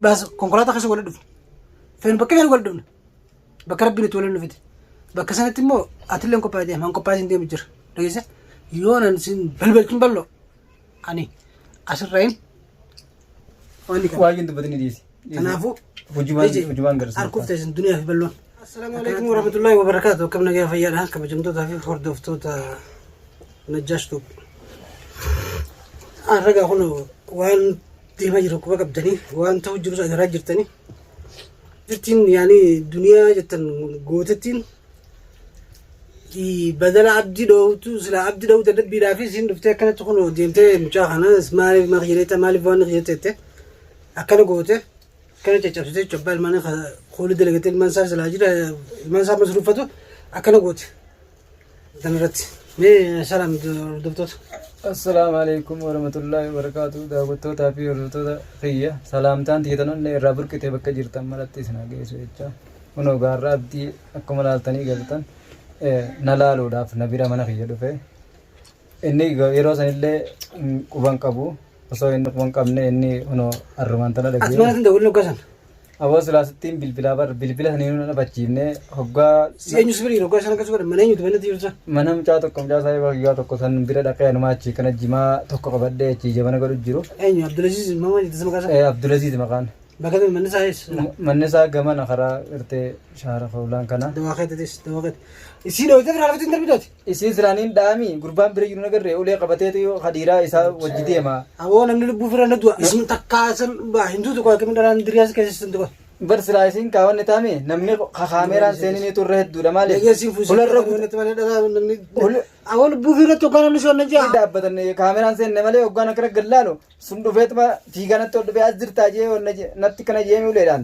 بس كونكولاتا خش ولد فين بكفين ولدنا بكربي نتولد نفيد بكسنة تمو أتلين كوبايدين ما كوبايدين دي مجر ليس يونا نسين بلبل كنبلو أني عشر رين واجد بدني ديسي تنافو وجوان قرص أركض تجن الدنيا في بلون السلام عليكم ورحمة الله وبركاته كم نجي في يلا كم جمدوتا في خرد وفتوتا نجاشتو أنا رجع هنا وان دي ما يروح بقى بدني وان توجه جزء راجر تاني جتين يعني الدنيا جتن قوتتين بدل عبدي لو تسلا عبدي لو تدبي رافي سين دفتة كانت تكون ديمتى مشاهنا اسماري ما غيرتها مالي فان غيرتها أكلوا قوته كانت تجسسه جبال مانه خولي دلقة المنسار سلاجير المنسار مصروفته أكلوا قوته دمرت مي سلام دكتور السلام عليكم ورحمة الله وبركاته دعوتو تافي ورحمة خيّة سلامتان تيجتنون رابر كتير بكر جرتام مالتي سناقي سويتشا ونو غارة أبدي أكمل تاني قلتان نلالو داف نبيرا منا خيّة دفع إني غيروس إنله كوبان كابو أصلا إنه كوبان كابنه إني ونو أرمان تنا لقيه أسمعنا تندور لوكاسان أول سلاسة بالبلا هنينو بچينه هوگا سينيو سبري لوكاسان كسبر منين يتبنى تيرسا منهم چاهتو كم جا سايبا گيا تو كسان بيرا دكا انما چيكنا جما توكو قبدة چيجا بنا كرو جيرو أيوة عبد العزيز ماما جتسمع كاسان عبد العزيز مكان بكذا من سايس منسا گما نخرا ارتي شهر فولان كنا دواقت تيس دواقت إسي لو تفر على فتن دربيتات إسي سرانين دامي قربان بيرا جنو نگر رئولي قبته تيو خديرا إسا وجدي ما أول نمني لبوفرا ندوا اسم تكاسل بهندو تقول كم دران درياس كيسن تقول برسلاسين كاون نتامي نمني خاميران سيني تو رهد دولا مالي يجلسين فوسي نتمنى نمني أول بوفرا تقول نشون نجا دابتن خاميران سين نمالي وقانا كرا قلالو سندو فيت ما فيغانا تو دبي أزدر تاجي ونتي كنا جيمي وليران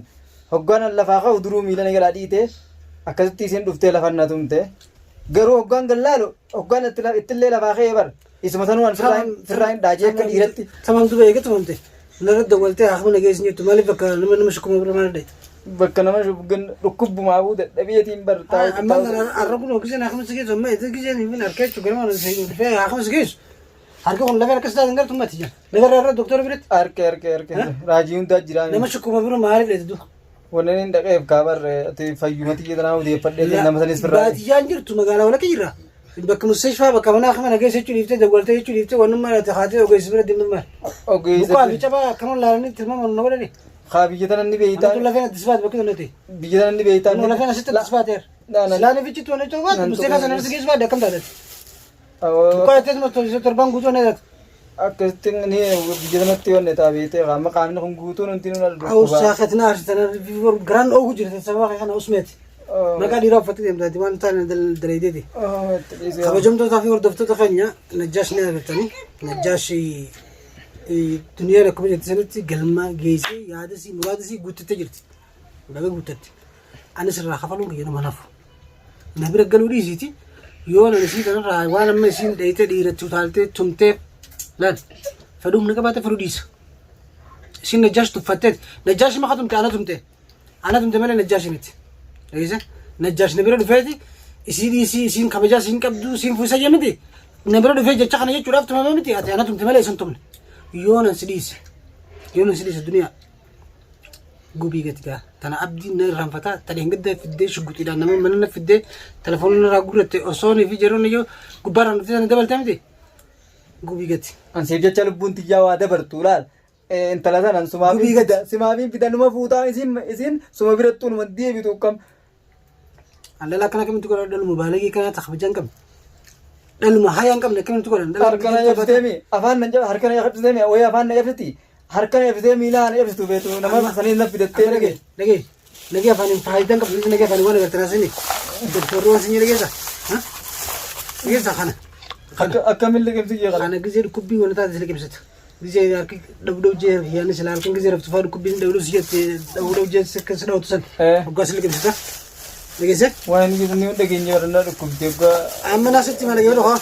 وقانا لفاقا ودرو ميلاني قلادي تي أكذب تيسين دفتي لفانا تومتي غرو وقان قلالو وقانا اتلي لفاقا يبر اسمتانو فرائن داجي كديرتي تمام تبايك تمام تي نرد دولتي أخونا جيسني تمالي بكا لما نمشكم برمان دي بكنا ما شوفن ركوب معبود أبيتين برتاو أما الركوب لو كذا أخونا سجيس أما إذا كذا يمين أركيش وكلام فيها أخونا سجيس أركي ولا فيها كذا دنقر ثم تيجي نقدر نرد دكتور بريت أركي راجيون دا جيران نمشكم برمان ما عارف ليتدو ونين دقيق كابر تي فيومتي جدنا ودي فدي لنا مثلا اسفر بعد يانجر تو مقالة ولا كيرا بك مستشفى بك منا أخونا نجيس يجي دولتي يجي ونما تخاطر وجيس برا دم المال بقى بيجابا كمان لارني تمام ونقول لي خابي جدنا نبي بيتا ولا فينا تسبات بكذا نتي بيجدنا نبي بيتا ولا فينا ستة تسبات ير لا نبي تجي تونا توات مستشفى سنة سجيس بعد كم دارت بقى تسمع توجه تربان قوتون هذا أكستين نيه بيجدنا تيون نتابي تي غام قامنا هم قوتون انتينو أو ساختنا عشان في جران أو جرت سواء أنا أسمعت ما كان يروح فترة من ديوان تاني الدريدة دي خبجم تو تافي وردفتو تخنيا نجاش نيرتني نجاشي الدنيا لكم جتسنتي قلما جيسي يادسي مرادسي قوت تجرتي بقى قوتت أنا سر خفلون كي أنا ما نفو نبي رجلوا لي زيتي يوم أنا نسيت أنا راي وأنا ما نسيت دايته ديرت ثالثة ثمته لا فدوم نكبات فروديس سين نجاش تفتت نجاش ما خدم كأنا ثمته ماله نجاش ميت ليش نجاش نبيرو دفعتي يصير سين خبجة سين كبدو سين فوسا جمدي نبيرو دفعتي جت خانة يجوا رافت ما ميتي أنا ثمته ماله يسنتم يوم سليس الدنيا قوبي قتيا تنا أبدي نرهم فتا ترى هنقدر في الدش قلت إذا نمو مننا في الدش تلفوننا راقولة أصوني في جروني يو كبار نفتح ندبل تامدي قوبي قتي أن سيرجع تلو بنتي جوا ده برتولال انت لازم أن سماعين بدأ نما فوتا إذن سما برتون مديه بتوكم على لا كنا كم تقول دل مبالغة كنا تخبجان كم دل مهايان كم لكن تقول هركنا يفتمي أفان نجوا هركنا يفتمي أو أفان يفتي هركنا يفتمي لا أنا يفتو بيتو نما سنين نفيدت لقي أفان فايدان كم لقي أفان وانا بتراسني دكتور روسيني لقي ذا ها لقي ذا خنا أكمل لقي بتيجي خنا جزير كوبي وانا تادي لقي بسات جزير أركي دبلو جي يعني سلام كن جزير بتفار كوبي دبلو سيات دبلو جي سكسنا وتسن وقاس لقي بسات لقي ذا وين جزني وده جيني ورنا ركوب تبغى أما ناس تي ما لقي ولا ها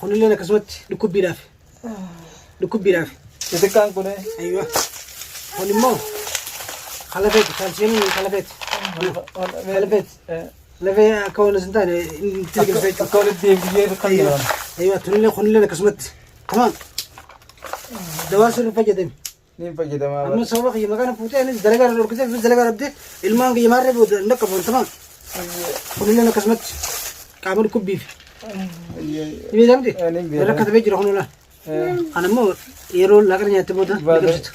خلنا لنا كسمت ركوب بيرافي إذا كان كونه أيوة ونمو خلفت كالسيوم خلفت لفي كون سنتاني تلقى الفيت كون الدين بيجي خيران أيوة خلنا لنا كسمت كمان دواسر الفجر دم Niin fayyadamaa. Amma sababa kiyya maqaan fuutee anis dalagaa irra dhorkisee fi dalagaa dhabdee ilmaan kiyya maarree booda hin dhaqqaban tamaan. Kunillee akkasumatti qaama dhukkubbiif. Ni beekamti? Rakkatamee jira kunulaan. Kan ammoo yeroo laaqana nyaatte booda ni qabsitu.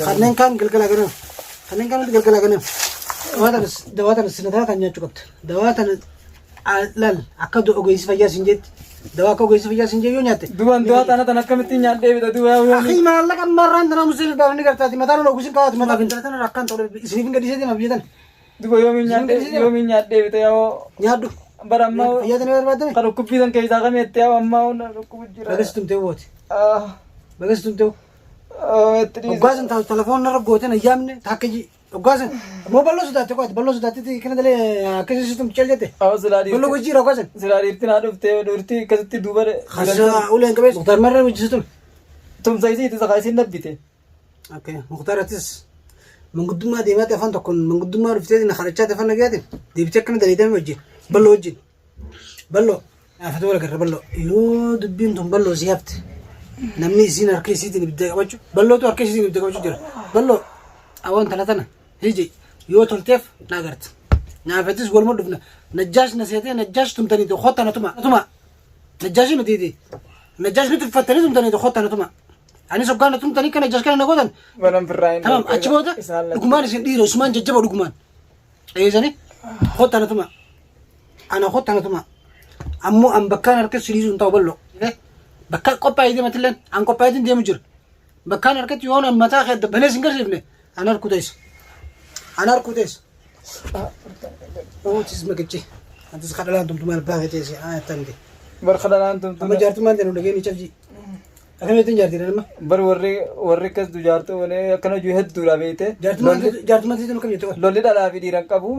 Kanneen kaan galgalaa ganama. Kanneen kaan galgalaa ganama. Dawaa tana sinataa kan nyaachuu qabda. Dawaa tana laal akka ogeessi fayyaa siin jetti. Dawaa akka ogeessi fayyaa siin jee yoo nyaatte. Dawaa tana akkamitti nyaadhee bita duwaa yoo. Akhi maallaqa marraan tana musliim baafni gartaati mataan ogusin kaawwati mataa fi intala tana rakkaan ta'u isiniif hin gadhiisee deema biyya tana. Duba yoomiin nyaadhee bita yoo. Nyaaddu. Barammaa fayyaa tana barbaadame. Kan dhukkubbiisan keessaa kameetti yaa ammaa hunda dhukkubu jira. Bagas tumtee wooti. Bagas tumtee. Oggaasan taa'u telefoon narra gooteen ayyaamne taakkaji. Oggaasan moo balloo sodaatte qo'ate balloo sodaatte kana dalee akkasii tumti cal jette. Balloo wajjii oggaasan. Silaa dhiirtiin haa dhuftee dhiirtii akkasitti duuba. Khasa uleen qabees. Mukhtaar marra wajjisitu. Tumsa isii itti sakaa isiin dhabbite. Mukhtaaratis manguddummaa deemaatti afaan tokkoon manguddummaa dhuftee na kadhachaatti afaan nagayaatiin deebitee akkana daleedame wajjin balloo wajjin. Balloo afatu wal agarra balloo yoo dubbiin tun balloo si hafte namni isiin harka isiitiin ibidda qabachuu ballootu harka isiitiin ibidda qabachuu jira balloo awwaan tana tana hiji yoo tolteef na agarta naafatis waluma dhufna najjaash na seetee najjaash tumtaniitu xottana tuma najjaashi nuti najjaash nuti uffattanii tumtaniitu xottana tuma anis hoggaana tumtanii kan najjaash kana nagootan Balan firraayin. tamam achi booda dhugumaan isin dhiira usmaan jajjaba dhugumaan dhageessanii xottana tuma ana xottana tuma ammoo an bakkaan harkatti siriisuun ta'u balloo bakka qophaa'ee deematilleen an qophaa'eetiin deemu jira bakkaan harkatti yoo an mataa keessa banees hin garsiifne an harkuu teessa an harkuu teessa ootis maqicci antis kadhalaan tumtumaan baafee teesse ayattamte Bar kadhalaan tumtu. amma jaartummaan ta'e nu dhageenye cabji akkamittiin jaartiin ilma Bar warri akkas du jaartu malee akkana juu hedduudha beekte. jaartummaan ta'e nu kam jette Lolli dhalaa fi dhiiran qabu.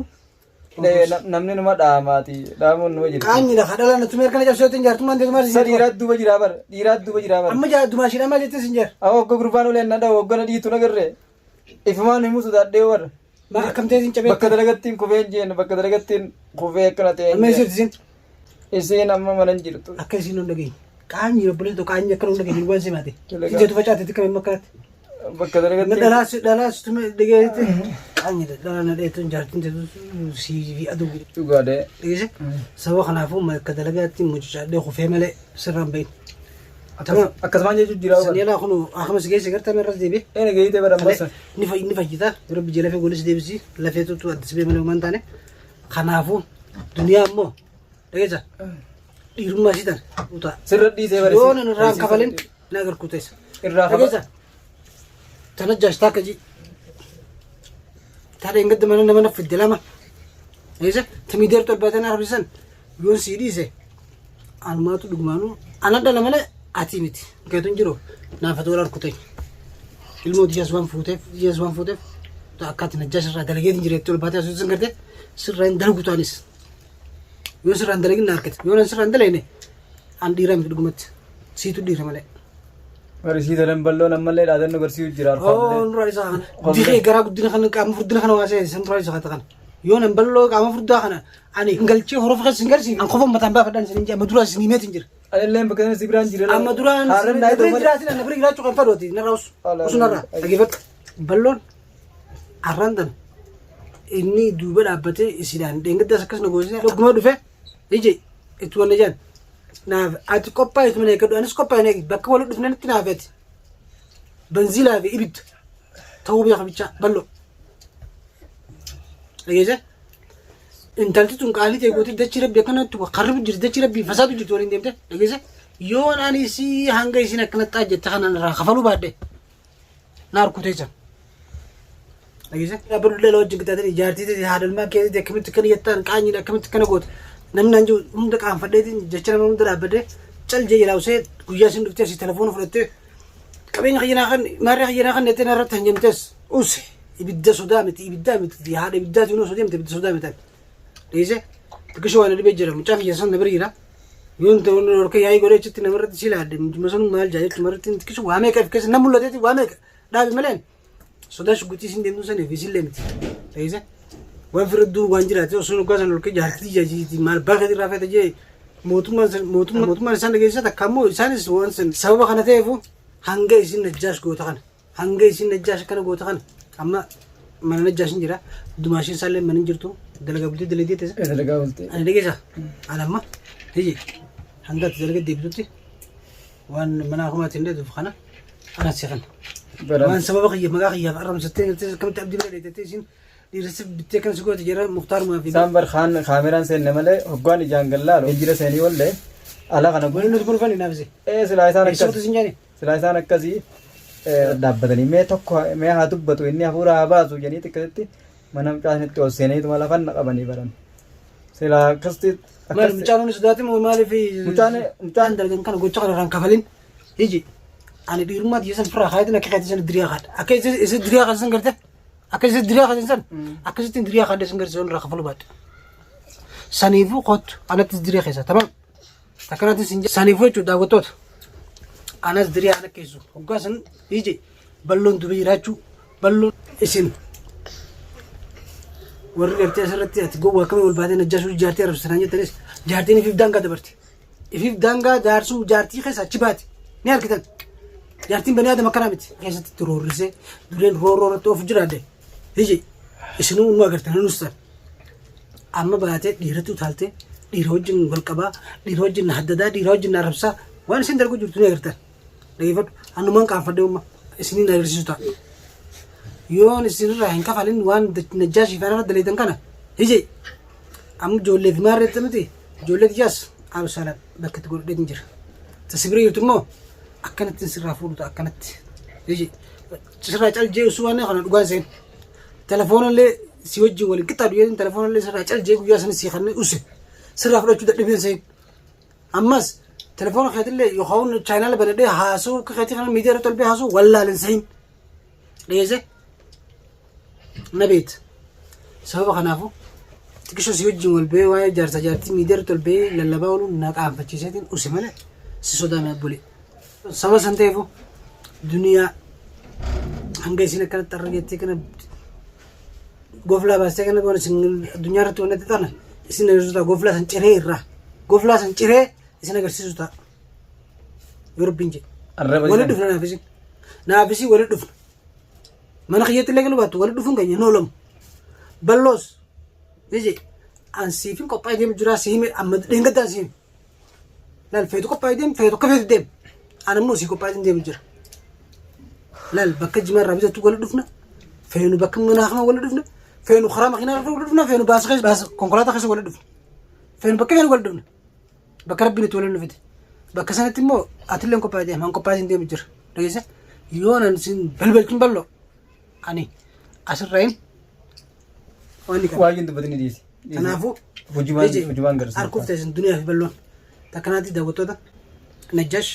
Namni nama dhaamaati. Dhaamuun nama jira. qaanyidha kadhalaan nutumee kana cabsootiin jaartummaan ta'e maal Isa dhiiraat duuba jiraa bar. Dhiiraat duuba jiraa bar. amma jaartumaashiidha maal jettee sin jeer Awwa ogga gurbaan uleen nadha hoggana dhiitu nagarre. Ifumaan himuu sodaadhee war. akkamteetiin cabee Bakka dalagattiin kufee jeen bakka dalagattiin kufee akkana ta'e. amma isirtisin Isiin amma mana hin jirtu. akka isiin nu dhageenye qaanyi obboleen tokko qaanyi akka nu dhageenye waan simaate ijjatu facaatetti kamee makkaratti Bakka dalagattiin. dhalaas tume dhageetti qaanyi dhala na dheetuun jaartiin si aduu Dhugaadhee. dhageesse saba kanaafuu akka dalagaatti mucucaadhee kufee malee sirraan bahin tamam Akkasumaan jechuun jiraa bar. saniyalaa kunu akamas geesse gartaa meerras deebi'e Eena geeyitee bara ambasa. ni fayyita yeroo biyya lafee golis deebisi lafee tuttu addis bee malee waan taane kanaafuu duniyaa immoo dhageessa dhiirummaa isii tan utaa Sirra dhiisee bare. yoo nan irraa kafalin na agarkuu teessa Irraa dhageessa tana jaashtaa kaji taadha hin gadda mana nama na fidde lama dhageessa timiideer tolbaatan harbisan yoon sii dhiise anumaatu dhugumaanuu ana dhala malee ati miti keetun jiru naafatu wal harkutee ilmoo diyyaas waan fuuteef akkaati najjaash irraa dalageetiin jireetti ol baatee asuusin gartee sirraa hin dalagu taanis yoo sirraa hin dalagin na harkate yoo nan sirraa hin dalagne an dhiiraa miti dhugumatti siitu dhiira malee. Barisiisa dalan balloon ammallee dhaadannoo barsiisuu jira. Nurraa isaa kana dikee garaa guddina kana qaama furdina kana waasee nurraa isaa kana yoo nan balloo qaama furdaa kana ani galchee horof keessa hin garsiin an qofa mataan baafadhaan isin amma duraa isin himeetiin jira. Alilleen bakka sana sibiraan jira. Amma duraan sibiraan jiraatin anna bira jiraachuu kan fadhooti narraa usunarraa dhageeffadhu balloon arraan tan inni duuba dhaabbatee isidhaan dheengaddaas akkas na goosisee dhuguma dhufe ije itti wanna jaan naaf ati qophaa'itu malee eeggadhu anis qophaa'in bakka wal dhufnanitti naafeeti banziilaa fi ibidda ta'uu beeka bichaa balloo dhageesse intalti tun qaalii ta'e gootii dachii rabbi akkanatti qarribu jirti dachii rabbi fasaatu jirti waliin deemte dhageesse yoo naan isii hanga isiin akkanatti ajjette kanaan irraa kafaluu baadhe na harkuteessan dhageesse dhaabbaluu dhala wajjin qixaatanii ijaartii haadhalmaa keessatti akkamitti kana jettaan qaanyiidha akkamitti kana goota namni naan jiru hunda qaanfadheetiin jecha nama hunda dhaabbadhee cal jee ilaawsee guyyaa isin dhuftee si telefoona fudhattee qabeenya xiyyanaa kan maarree xiyyanaa kan nettee narratti hanjamtees use ibidda sodaa miti haadha ibiddaati yoo sodeemte ibidda sodaa mitan dhiise biqiltuu waan dhibee jira mucaa fiyyasan na bira jira yoon ta'u orka yaa'ii godhee achitti namarratti si laadde masan maal jaa jechuun marratti biqiltuu waa meeqa keessa nama mul'ateeti waa meeqa dhaabe maleen sodaa shuggutii isin deemtuu saniif isillee miti dhiise waan firduu waan jiraate osoo dhugaasan olkee jaartii jaajiiti maal bakka irraa feete jee mootummaan isaan dhageessisa takka ammoo isaanis waan san sababa kana ta'eefu hanga isin najjaash goota kana hanga isin najjaash kana goota kana amma mana najjaashin jira dumaashin saalee mana jirtu dalagaa bultii dalagaa teessa dalagaa bultii ani dhageessa anamma hiji hanga dalagaa deebitutti waan mana akkumaatiin dheeduuf kana ana seeqan waan sababa qiyya maqaa qiyyaaf arramsattee kamti abdii bira dheedattee isin dhiirrisi bittee kan si goota jira mukhtaar maafi isaan bar kaameraan seenne malee hoggaan ijaan gallaalo injira seenii wallee ala kana wani nuti kun fani naafise silaa isaan eessota akkas sin jaani silaa isaan akkasii dhaabbatanii mee tokko mee haa dubbatu inni hafuura haa baasu jedhanii xiqqeetti mana mucaasnitti ol seeneetuma lafan naqabanii baran silaa akkasti maal mucaan sodaati moo maaliif mucaan dalgan kana gocha kana irraan kafalin hiji ani dhiirummaati yesan firaa kaayatin akka kaayatin sana diriyaa kaadha akka isa diriyaa kaadha san garte akka isa diriyaa kaadha san akkasittiin diriyaa kaadha san garte sun irraa kafalu baadha saniifuu kottu anattis diriyaa keessa tamam takkanaatiin sin saniifuu jechuudha daawwattoota anas diriyaa ana keessu hoggaa san hiji balloon dubee jiraachuu balloon isin warri gartee asirratti ati gowwaa akkamii wal baatee najjaasuu jaartii arabsitanaan jettanis jaartiin ifiif daangaa dabarte ifiif daangaa jaarsuu jaartii keessa achi baate ni argitan jaartiin banii aadama akkanaa miti keessatti itti roorrisee dureen roorroorratti of jiraadde hiji isinuu nu agartan nus tan amma baatee dhiirratti utaaltee dhiira wajjin wal qabaa dhiira wajjin na haddadaa dhiira wajjin na arrabsaa waan isin darguu jirtu ni agartan dhageeffadhu annumaan qaanfadhee umma isiniin agarsiisu ta'a yoon isinirraa hin kafalin waan najjaashii fi anarra daleetan kana hije amma ijoollee fi maarreetta miti ijoollee kiyyaas absaalaan bakka itti godhadheetin jira tasibira jirtu immoo akkanatti sirraa fuudhuta akkanatti hije sirraa caljee usuu waan kana dhugaan seen telefoonallee si wajjin waliin qixxaadhu yeetin telefoonallee sirraa caljee guyyaa sanis si kannee use sirraa fudhachuu dadhabeen seen ammas telefoona keetillee yookaan chaayinaala banadhee haasoo akka keetii kana miidiyaa irratti olbee haasoo wallaaleen sahin dheese nabeet sababa kanaafu xiqqishoo si wajjin wal ba'ee waa'ee jaarsa jaartii miidiyaa irratti ol ba'ee lallabaa ooluun na qaanfachiiseetiin use malee si sodaame abbole saba san ta'eefu duniyaa hanga isin akkanatti arra jettee kana goflaa baastee kana goona isin addunyaa irratti wannatti taana isin agarsiisuta goflaa san ciree irraa goflaa san ciree isin agarsiisu ta'a yoo rabbiin jedhe wali dhufna naafisi wali dhufna mana kiyyatti illee galu baattu wali dhufuun keenya noolamu balloos hije an siifin qophaa'ee deemu jira siime amma dheengaddaan siime laal feetu qophaa'ee deemu feetu akka feetu deemu an ammoo sii qophaa'ee deemu jira laal bakka jimaa irraa bitattu wali dhufna feenu bakka manaa kana wali dhufna feenu karaa makiinaa irra wali dhufna feenu baasa konkolaataa keessa wali dhufna feenu bakka feenu wali dhufna bakka rabbiin itti wali dhufite bakka sanatti immoo atilleen qophaa'ee deemu han qophaa'ee deemu jira dhageessa yoon an sin balbalkin balloo ani asirraan waajin dubbatanii dhiisi kanaafuu hojjumaan garsiisa harkuuf ta'e duniyaa fi balloon takkanaatti daawwattoota najjaash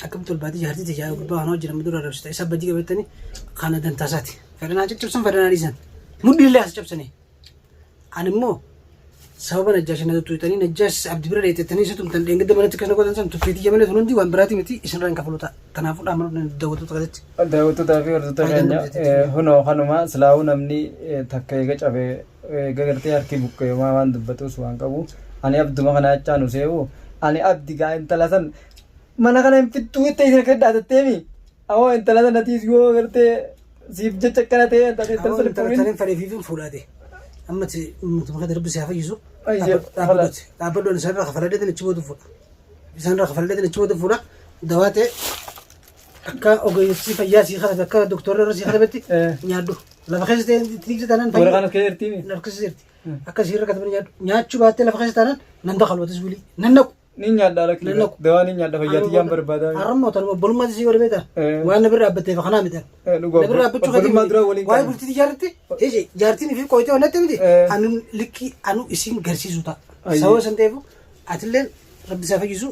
akkamitti ol baatee jaartii ta'e gubbaa kanaa hojjetama dura arrabsita isa badii qabatanii kana dantaasaati fedhanaa caccabsan fedhanaa dhiisan mudhiillee as cabsanii ani immoo sababa najjaash na tuttuutanii najjaash abdi bira dheetettanii isa tumtan dheengadda manatti kan godhan san tuffiitii jamalee tunundi waan biraati miti isinirraa hin kafalu ta'a kanaafuu dhaamana daawwattoota kanatti daawwattootaa fi hordoftoota keenya hunoo kanuma silaa'uu namni takka eega cabee gartee harki buqqee waan dubbatus waan qabu ani abduma kana achaan useewu ani abdi gaa intala san mana kana hin fittuu itti isin akka dhaatatteemi awoo intala san atiis yoo gartee siif jecha akkana ta'e intala fadheefiifin fuudhaate ammatti maka darbi si hafayyisu dhaabbadoon isaan irraa kafaladheetin achi booda fuudha isaan irraa kafaladheetin achi booda fuudha dawaatee akka ogeessi fayyaa sii kadhate akka doktorri irra sii kadhatetti nyaadhu lafa keessa ta'e tiiksa taanaan warra kana keertii harka sirti akka sii irra kadhaman nyaadhu nyaachuu baattee lafa keessa taanaan nan dakhalwatis bulii nan naqu ni nyaadha lakki dawaa ni nyaadha fayyaati yaan barbaada harrammoo tanuma bolummaati sii wali beeta waan na bira dhaabbatteef kanaa mitan na bira dhaabbachuu kati waa'ee bultii jaarratti jaartiin fi qoytee wannatti miti anu likki anu isin garsiisu ta'a sababa san ta'eefu atilleen rabbi isaa fayyisu